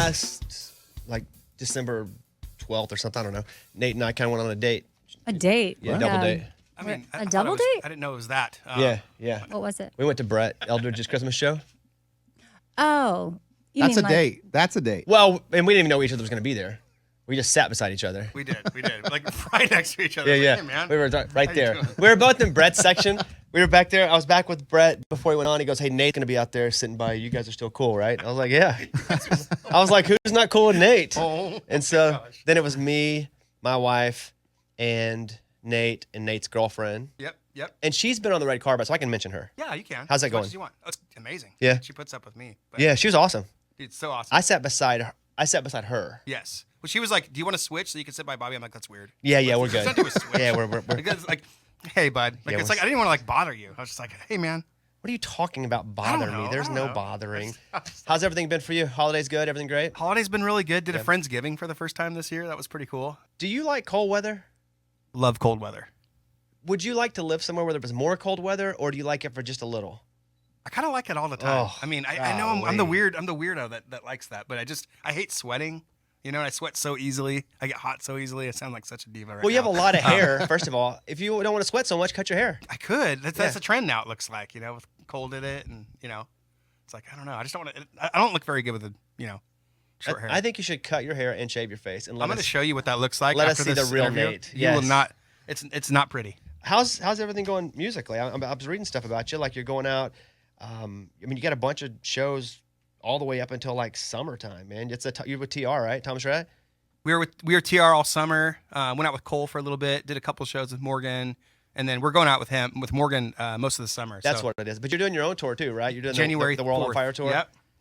last, like, December 12th or something, I don't know, Nate and I kind of went on a date. A date? Yeah, double date. I mean, a double date? I didn't know it was that. Yeah. What was it? We went to Brett Eldridge's Christmas show. Oh. That's a date. That's a date. Well, and we didn't even know each other was going to be there. We just sat beside each other. We did. Like right next to each other. Yeah. Like, hey, man. We were right there. We were both in Brett's section. We were back there. I was back with Brett before he went on. He goes, hey, Nate's going to be out there sitting by you. You guys are still cool, right? I was like, yeah. I was like, who's not cool with Nate? And so then it was me, my wife, and Nate, and Nate's girlfriend. Yep. And she's been on the red carpet, so I can mention her. Yeah, you can. How's that as going? Much as you want. Oh, it's amazing. Yeah. She puts up with me. But Yeah, she was awesome. It's so awesome. I sat beside her. Yes. Well, she was like, do you want to switch so you can sit by Bobby? I'm like, that's weird. Yeah, we're good. Let's not do a switch. Yeah, we're Because, like, hey, bud. Like, it's like, I didn't want to, like, bother you. I was just like, hey, man. What are you talking about bothering me? There's no bothering. I just- How's everything been for you? Holidays good? Everything great? Holiday's been really good. Did a Friendsgiving for the first time this year. That was pretty cool. Do you like cold weather? Love cold weather. Would you like to live somewhere where there was more cold weather, or do you like it for just a little? I kind of like it all the time. Oh, I mean, I know I'm the weirdo that likes that, but I hate sweating. You know, and I sweat so easily. I get hot so easily. I sound like such a diva right now. Well, you have a lot of hair, first of all. If you don't want to sweat so much, cut your hair. I could. That's a trend now, it looks like, you know, with cold in it. And, you know, it's like, I don't know. I just don't want to. I don't look very good with short hair. I think you should cut your hair and shave your face. And I'm going to show you what that looks like. Let us after see the this real interview. Nate. You Yes. will not. It's not pretty. How's everything going musically? I was reading stuff about you. Like you're going out. I mean, you got a bunch of shows all the way up until like summertime, man. You're with TR, right? Thomas Rhett? We were TR all summer. Went out with Cole for a little bit. Did a couple shows with Morgan, and then we're going out with Morgan most of the summer. That's what it is. But you're doing your own tour too, right? You're doing January the World 4th. on Fire tour.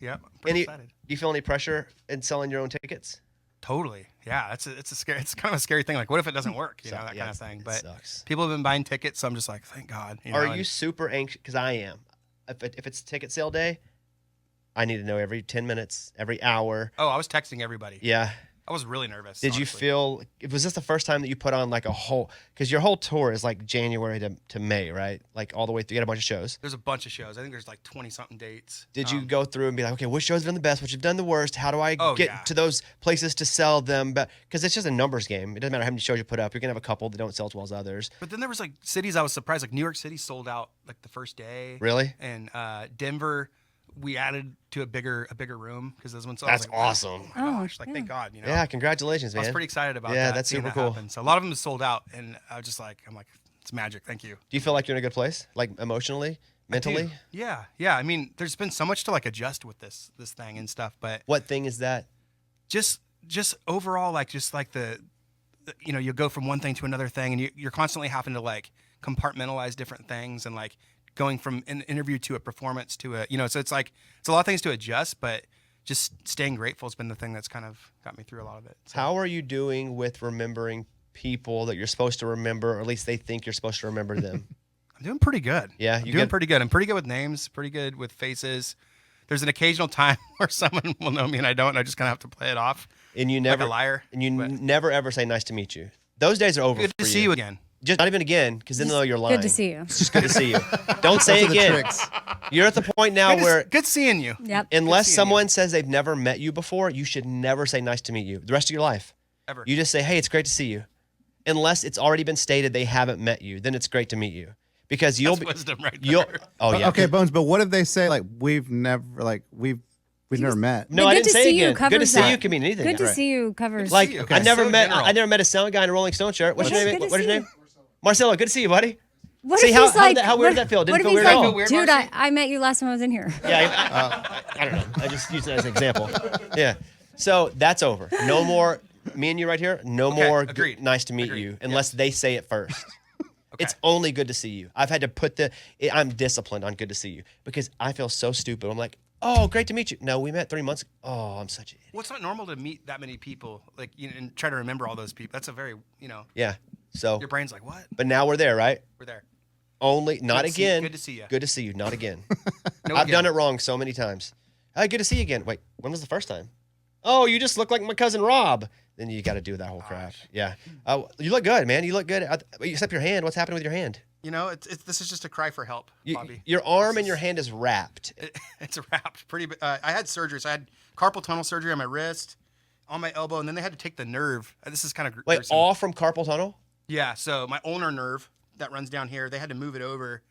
Yep. I'm pretty excited. Do you feel any pressure in selling your own tickets? Totally. Yeah. It's kind of a scary thing. Like, what if it doesn't work? You know, that kind of thing. But sucks. people have been buying tickets, so I'm just like, thank God. Are you super anxious? Because I am. If it's ticket sale day, I need to know every 10 minutes, every hour. Oh, I was texting everybody. Yeah. I was really nervous. Did you feel, was this the first time that you put on like a whole, because your whole tour is like January to May, right? Like all the way through, you got a bunch of shows. There's a bunch of shows. I think there's like 20-something dates. Did you go through and be like, okay, which shows have done the best, which have done the worst? How do I get to those places to sell them? Because it's just a numbers game. It doesn't matter how many shows you put up. You're going to have a couple that don't sell as well as others. But then there was like cities I was surprised. Like New York City sold out like the first day. Really? And Denver, we added to a bigger room because those ones. That's awesome. Oh my gosh! Like thank God, you know. Yeah, congratulations, man. I was pretty excited about that. Yeah, that's super cool. Happened. So a lot of them is sold out, and I was just like, it's magic. Thank you. Do you feel like you're in a good place, like emotionally, mentally? Yeah. I mean, there's been so much to like adjust with this thing and stuff, but what thing is that? Just overall, like the you go from one thing to another thing, and you're constantly having to like compartmentalize different things and like going from an interview to a performance to a, so it's like, it's a lot of things to adjust, but just staying grateful has been the thing that's kind of got me through a lot of it. So. How are you doing with remembering people that you're supposed to remember, or at least they think you're supposed to remember them? I'm doing pretty good. Yeah? I'm doing pretty good. I'm pretty good with names, pretty good with faces. There's an occasional time where someone will know me and I don't, and I just kind of have to play it off. And you never, like a liar. And you never ever say nice to meet you. Those days are over. Good to see you again. Just not even again, because then they'll know you're lying. Good to see you. It's just good to see you. Don't say again. You're at the point now where good seeing you. Yep. Unless someone says they've never met you before, you should never say nice to meet you the rest of your life. Ever. You just say, hey, it's great to see you. Unless it's already been stated they haven't met you, then it's great to meet you. Because you'll be wisdom right there. Oh yeah. Okay, Bones, but what if they say like we've never met? No, I didn't say again. Good to see that. you can mean anything. Good to see you covers. Like Okay. I never So met general. I never met a sound guy in a Rolling Stone shirt. What's your name? good to What's your see name? Marcelo, good to see you, buddy. What See, if how- he's like, how weird did that feel? Didn't what feel if weird he's at all. like, dude, I met you last time I was in here. Yeah, I don't know. I just used it as an example. Yeah. So that's over. No more. Me and you right here. No more. agreed. Nice to meet Agreed. you, unless they say it first. Okay. It's only good to see you. I've had to put I'm disciplined on good to see you because I feel so stupid. I'm like, oh, great to meet you. No, we met 3 months ago. Oh, I'm such an idiot. Well, it's not normal to meet that many people, like and try to remember all those people. That's a very, Yeah. So. your brain's like, what? But now we're there, right? We're there. Only not again. Good to see you. Good to see you. Not again. No I've again. done it wrong so many times. Hey, good to see you again. Wait, when was the first time? Oh, you just look like my cousin Rob. Then you got to do that whole crap. Yeah. You look good, man. You look good. Except your hand. What's happening with your hand? You know, this is just a cry for help, Bobby. Your arm and your hand is wrapped. It's wrapped pretty. I had surgery, so I had carpal tunnel surgery on my wrist, on my elbow, and then they had to take the nerve. This is kind of Wait, gruesome. all from carpal tunnel? Yeah. So my ulnar nerve that runs down here, they had to move it over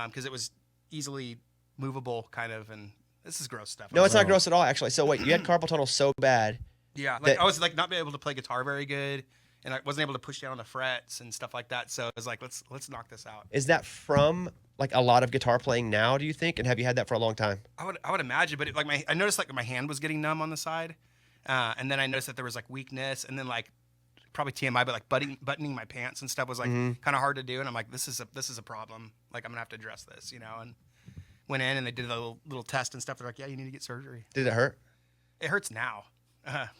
because it was easily movable, kind of. And this is gross stuff. No, it's not gross at all, actually. So wait, you had carpal tunnel so bad. Yeah, like I was like not being able to play guitar very good, and I wasn't able to push down the frets and stuff like that. So I was like, let's knock this out. Is that from like a lot of guitar playing now, do you think? And have you had that for a long time? I would imagine, but I noticed like my hand was getting numb on the side, and then I noticed that there was like weakness, and then like probably TMI, but like buttoning my pants and stuff was like kind of hard to do, and I'm like, this is a problem. Like I'm gonna have to address this, you know. And went in and they did a little test and stuff. They're like, yeah, you need to get surgery. Did it hurt? It hurts now.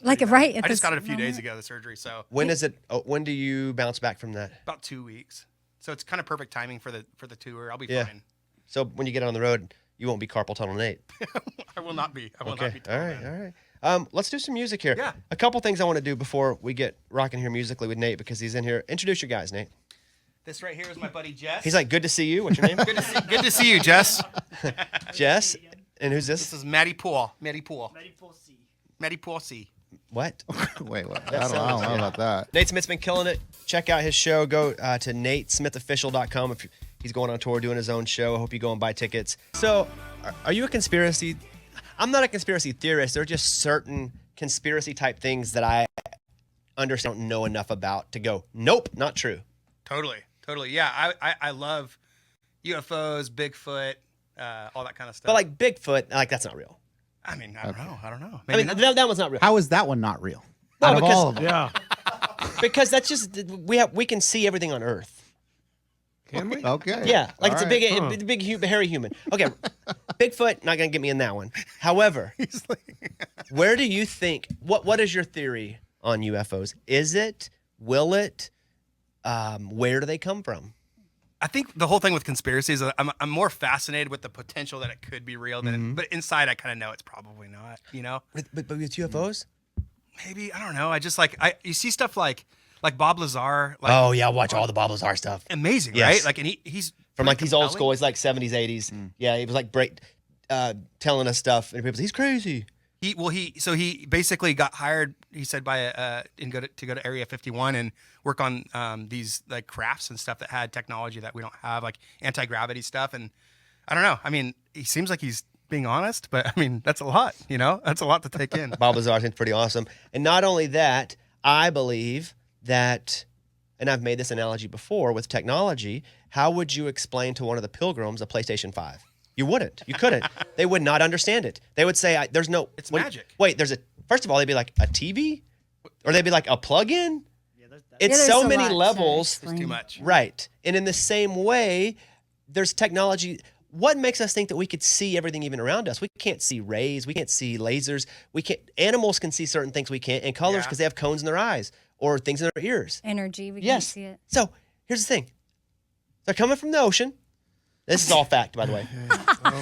Like right. I just got it a few days ago, the surgery. So When is it? When do you bounce back from that? about 2 weeks. So it's kind of perfect timing for the tour. I'll be Yeah. fine. So when you get on the road, you won't be carpal tunnel Nate. I will not be. I will not Okay. be. All right. All right. Let's do some music here. Yeah. A couple things I want to do before we get rocking here musically with Nate because he's in here. Introduce your guys, Nate. This right here is my buddy Jess. He's like, good to see you. What's your name? good to see you, Jess. Jess. And who's This this? is Maddie Poole. Maddie Poole C. What? Wait, what? I sounds- don't know about that. Nate Smith's been killing it. Check out his show. Go to natesmithofficial.com if he's going on tour doing his own show. I hope you go and buy tickets. So, are you a conspiracy? I'm not a conspiracy theorist. There are just certain conspiracy type things that I understand, don't know enough about to go, nope, not true. Totally. Yeah, I love UFOs, Bigfoot, all that kind of stuff. But like Bigfoot, like that's not real. I mean, I don't know. I mean, that one's not real. How is that one not real? No, Out of because- all of them. Yeah. Because that's just we can see everything on Earth. Can we? Okay. Yeah, like All it's right. a big hairy human. Okay, Bigfoot not gonna get me in that one. However, where do you think? What is your theory on UFOs? Is it? Will it? Where do they come from? I think the whole thing with conspiracies, I'm more fascinated with the potential that it could be real than, but inside I kind of know it's probably not. You know, But with UFOs? maybe I don't know. I just you see stuff like Bob Lazar. Like, Oh yeah, watch all the Bob Lazar stuff amazing, Yes. right? Like, and he's from pretty like these old compelling. school. He's like 70s, 80s. Yeah, he was like telling us stuff, and people say he's crazy. He basically got hired. He said to go to Area 51 and work on these like crafts and stuff that had technology that we don't have, like anti-gravity stuff. And I don't know. I mean, he seems like he's being honest, but I mean that's a lot. You know, that's a lot to take in. Bob Lazar seems pretty awesome. And not only that, I believe that, and I've made this analogy before with technology. How would you explain to one of the pilgrims a PlayStation 5? You wouldn't. You couldn't. They would not understand it. They would say, "There's no." It's magic. Wait, there's a. First of all, they'd be like a TV, or they'd be like a plug-in. It's there's so a many lot to levels. explain. It's too much. Right. And in the same way, there's technology. What makes us think that we could see everything even around us? We can't see rays. We can't see lasers. We can't. Animals can see certain things we can't, and colors Yeah. because they have cones in their eyes or things in their ears. Energy. We can Yes. see it. So here's the thing. They're coming from the ocean. This is all fact, by the way.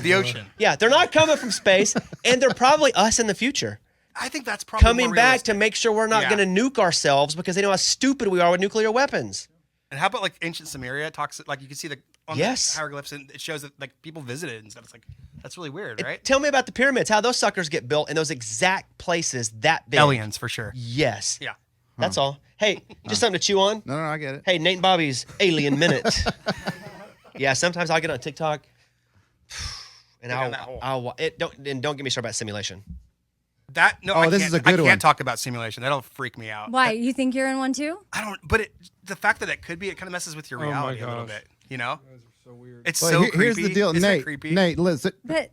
The ocean. Yeah, they're not coming from space, and they're probably us in the future. I think that's probably Coming more back to realistic. make sure we're not Yeah. going to nuke ourselves because they know how stupid we are with nuclear weapons. And how about like ancient Samaria talks like you can see on Yes. the hieroglyphs and it shows that like people visited and stuff. It's like that's really weird, right? Tell me about the pyramids, how those suckers get built in those exact places that big. Aliens for sure. Yes. Yeah. That's all. Hey, just something to chew on. No, I get it. Hey, Nate and Bobby's Alien Minute. Yeah, sometimes I'll get on TikTok and Look on that hole. don't get me started about simulation. That no, Oh, I this can't, is a good I one. can't talk about simulation. That'll freak me out. Why? You think you're in one too? I don't. But the fact that it could be, it kind of messes with your Oh my reality a little gosh. bit. You know, So weird. it's Well, so here's creepy. the deal, Isn't it Nate. creepy? Nate, listen. But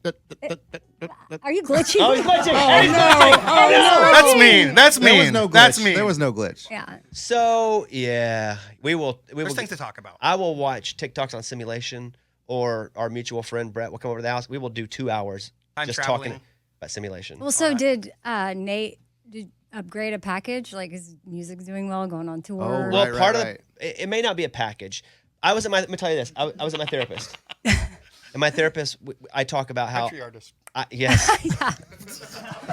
are you glitching? Oh, he's glitching. That's mean. That's There mean. was no glitch. That's mean. There was no glitch. Yeah. So yeah, we will. There's things to talk about. I will watch TikToks on simulation, or our mutual friend Brett will come over to the house. We will do 2 hours Time just traveling. talking about simulation. Well, so did Nate upgrade a package? Like his music's doing well, going on tour. Oh, Well, Right, part right, of it may not be a package. Let me tell you this. I was at my therapist, and my therapist, I talk about how. Country artist. Yes.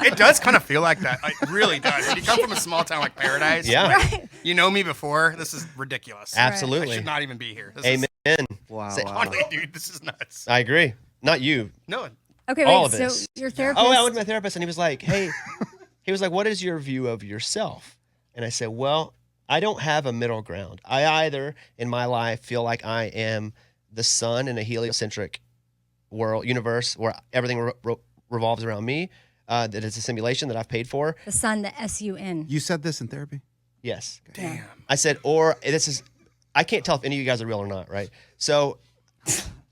It does kind of feel like that. It really does. If you come from a small town like Paradise, Yeah. like, Right. you know me before. This is ridiculous. Absolutely. I should not even be here. This Amen. Is, Wow. Honestly, dude, this is nuts. I agree. Not you. No, Okay, All wait. of So this. your therapist. Oh, I went to my therapist, and he was like, "Hey," he was like, "What is your view of yourself?" And I said, "Well, I don't have a middle ground. I either in my life feel like I am the sun in a heliocentric universe where everything revolves around me. That it's a simulation that I've paid for. The sun, the SUN. You said this in therapy? Yes. damn. I said, or this is, I can't tell if any of you guys are real or not, right? So,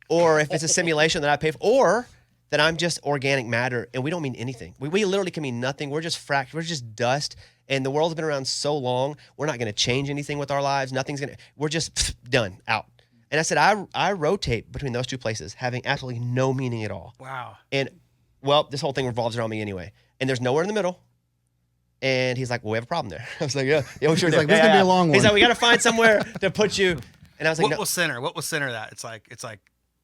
or if it's a simulation that I pay for, or that I'm just organic matter and we don't mean anything. We literally can mean nothing. We're just we're just dust. And the world's been around so long, we're not going to change anything with our lives. We're just done, out. And I said, I rotate between those two places, having absolutely no meaning at all. Wow. And, well, this whole thing revolves around me anyway. And there's nowhere in the middle. And he's like, well, we have a problem there. I was like, yeah, we sure He's do. like, this is gonna be a long one. He's like, we got to find somewhere to put you. And I was like, What no. will center that? It's like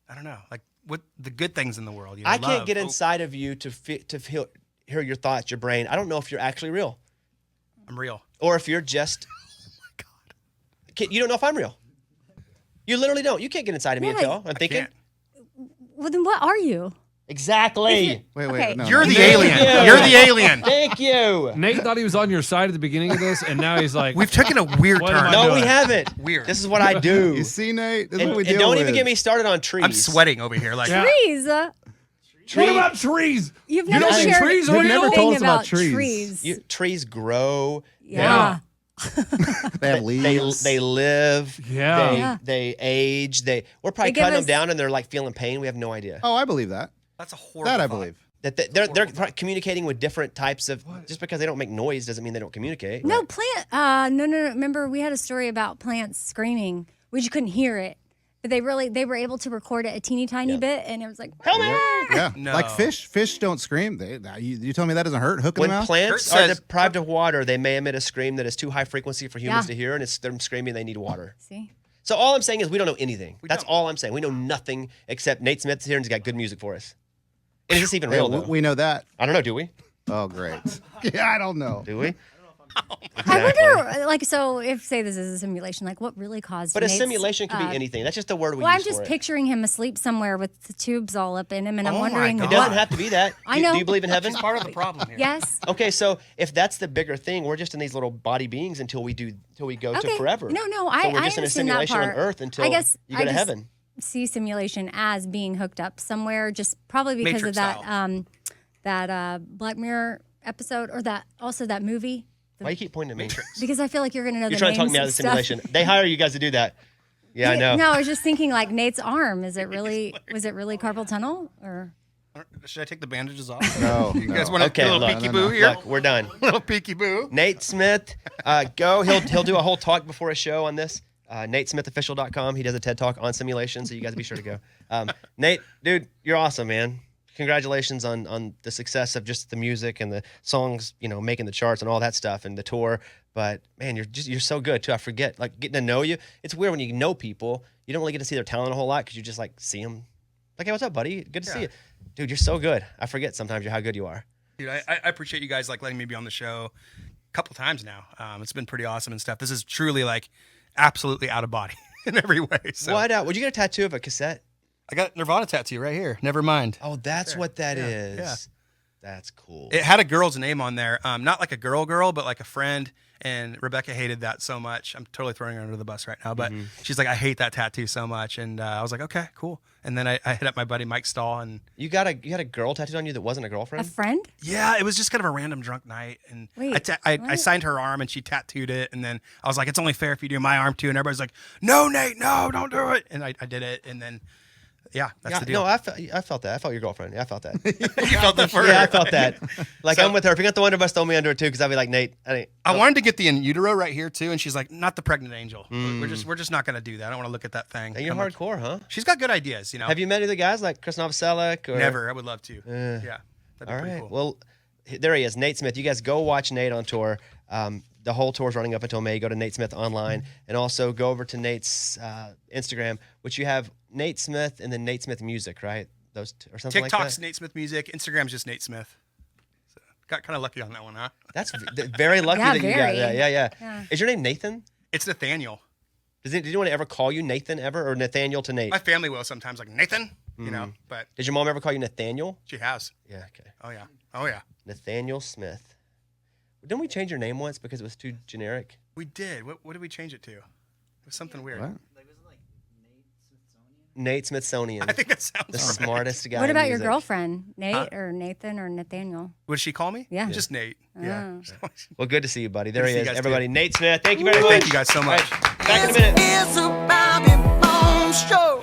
I don't know, like what the good things in the world. You know, I can't love, get hope. inside of you to hear your thoughts, your brain. I don't know if you're actually real. I'm real. Or if you're just. Oh my God. You don't know if I'm real. You literally don't. You can't get inside of me and Right. tell. I'm thinking. Can't. Well, then what are you? Exactly. Wait, Okay. no. You're no. the Thank alien. you. You're the alien. Thank you. Nate thought he was on your side at the beginning of this, and now he's like, We've taken a weird What am turn. I No, doing? we haven't. Weird. This is what I do. You see, Nate? This is and, what we and deal don't with. even get me started on trees. I'm sweating over here. Like Yeah. Trees. what about trees? You've You never don't think shared trees are You've real? never anything told us about about trees. Trees grow. Yeah. They have leaves. They live. Yeah. Yeah. They age. We're probably They give cutting them us- down and they're like feeling pain. We have no idea. Oh, I believe that. that's a horrible. That I thought. believe. That they're communicating with different types of. Just because they don't make noise doesn't mean they don't communicate. No, right? plant. No. Remember, we had a story about plants screaming. We just couldn't hear it, but they were able to record it a teeny tiny bit, and it was like, Help me! Yeah. No. Like fish. Fish don't scream. You tell me that doesn't hurt? Hook in When the mouth? plants Kurt are says- deprived of water, they may emit a scream that is too high frequency for humans Yeah. to hear, and it's them screaming they need water. See, So all I'm saying is we don't know anything. That's don't. all I'm saying. We know nothing except Nate Smith's here and he's got good music for us. And is this even Yeah, real though? we know that. I don't know. Do we? Oh, great. Yeah, I don't know. Do we? I wonder, like, so if say this is a simulation, like, what really caused? But a Nate's, simulation could be anything. That's just the word we Well, I'm use just for it. picturing him asleep somewhere with the tubes all up in him, and I'm Oh my wondering God. It what. doesn't have to be that. I know. Do you believe in heaven? It's part of the problem here. Yes. Okay, so if that's the bigger thing, we're just in these little body beings until we go to forever. No, So I we're just in a understand that simulation on part. Earth until I guess you go to just heaven. See simulation as being hooked up somewhere, just probably because Matrix of that style. Black Mirror episode, or that movie. Why you keep pointing at me? Because I feel like you're going to know You're the trying to talk names me out of the of stuff. simulation. They hire you guys to do that. Yeah, I know. No, I was just thinking like Nate's arm. Was it really carpal tunnel or? Should I take the bandages off? No, You guys no. want to Okay, do a little look, peeky boo here? Look, we're done. Little peeky boo. Nate Smith, go. He'll do a whole talk before a show on this. NateSmithOfficial.com. He does a TED talk on simulation, so you guys be sure to go. Nate, dude, you're awesome, man. Congratulations on the success of just the music and the songs, making the charts and all that stuff and the tour. But man, you're so good too. I forget, like, getting to know you. It's weird when you know people, you don't really get to see their talent a whole lot because you just like see them. Like, hey, what's up, buddy? Good to see you, dude. You're so good. I forget sometimes how good you are. Dude, I appreciate you guys like letting me be on the show a couple times now. It's been pretty awesome and stuff. This is truly like absolutely out of body in every way. So What? Would you get a tattoo of a cassette? I got Nirvana tattoo right here. Never mind. Oh, that's what that is. Yeah. That's cool. It had a girl's name on there. Not like a girl, but like a friend. And Rebecca hated that so much. I'm totally throwing her under the bus right now. But she's like, I hate that tattoo so much. And I was like, okay, cool. And then I hit up my buddy Mike Stahl. And You had a girl tattooed on you that wasn't a A girlfriend? friend? yeah, it was just kind of a random drunk night. And Wait, I what? signed her arm and she tattooed it. And then I was like, it's only fair if you do my arm too. And everybody's like, no, Nate, no, don't do it. And I did it. And then, yeah, that's the deal. No, I felt that. I felt your girlfriend. Yeah, I felt that. You felt that first. Yeah, I felt that. Like, So- I'm with her. If you got the Wonder Bus, throw me under it too, because I'd be like, Nate, I wanted to get the in utero right here too, and she's like, "Not the pregnant angel. We're just not gonna do that. I don't want to look at that thing." You're I'm like, hardcore, huh? she's got good ideas, Have you met any of the guys like Chris Novoselic? Or... Never. I would love to. Yeah, that'd be All pretty right. cool. Well, there he is, Nate Smith. You guys go watch Nate on tour. The whole tour's running up until May. Go to Nate Smith online, and also go over to Nate's Instagram, which you have Nate Smith and then Nate Smith Music, right? Those two, or something like TikTok's that. Nate Smith Music. Instagram's just Nate Smith. So, got kind of lucky on that one, huh? That's very lucky Yeah, that you got very. that. Yeah. Yeah. Is your name Nathan? It's Nathaniel. Did anyone ever call you Nathan ever, or Nathaniel to Nate? My family will sometimes, like Nathan, you know, but Did your mom ever call you Nathaniel? she has. Yeah, okay. Oh yeah. Oh yeah. Nathaniel Smith. Didn't we change your name once because it was too generic? We did. What did we change it to? It was something weird. What? Nate Smithsonian. I think that sounds The right. smartest guy. What in about your music. girlfriend, Nate or Nathan or Nathaniel? What did she call me? Yeah. Just Nate. Yeah. Well, good to see you, buddy. There Good to he see is. you guys, Everybody, too. Nate Smith. Thank you very much. Thank you guys so much. All right, back in a minute. It's a Bobby Bones Show.